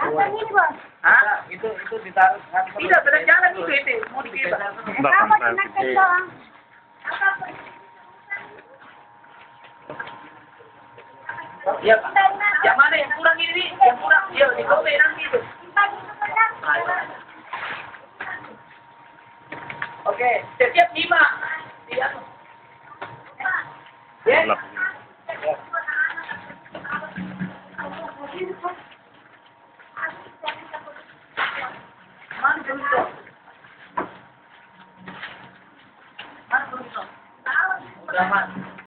Ini bos. Hah? Itu ditaruh. Tidak, sudah jalan itu. Mau dikirim. Apa kenaikan doang? Ya, yang mana yang kurang ini? Yang kurang, ya di kopi nanti itu. Oke, setiap 5. Iya. Ya. Mana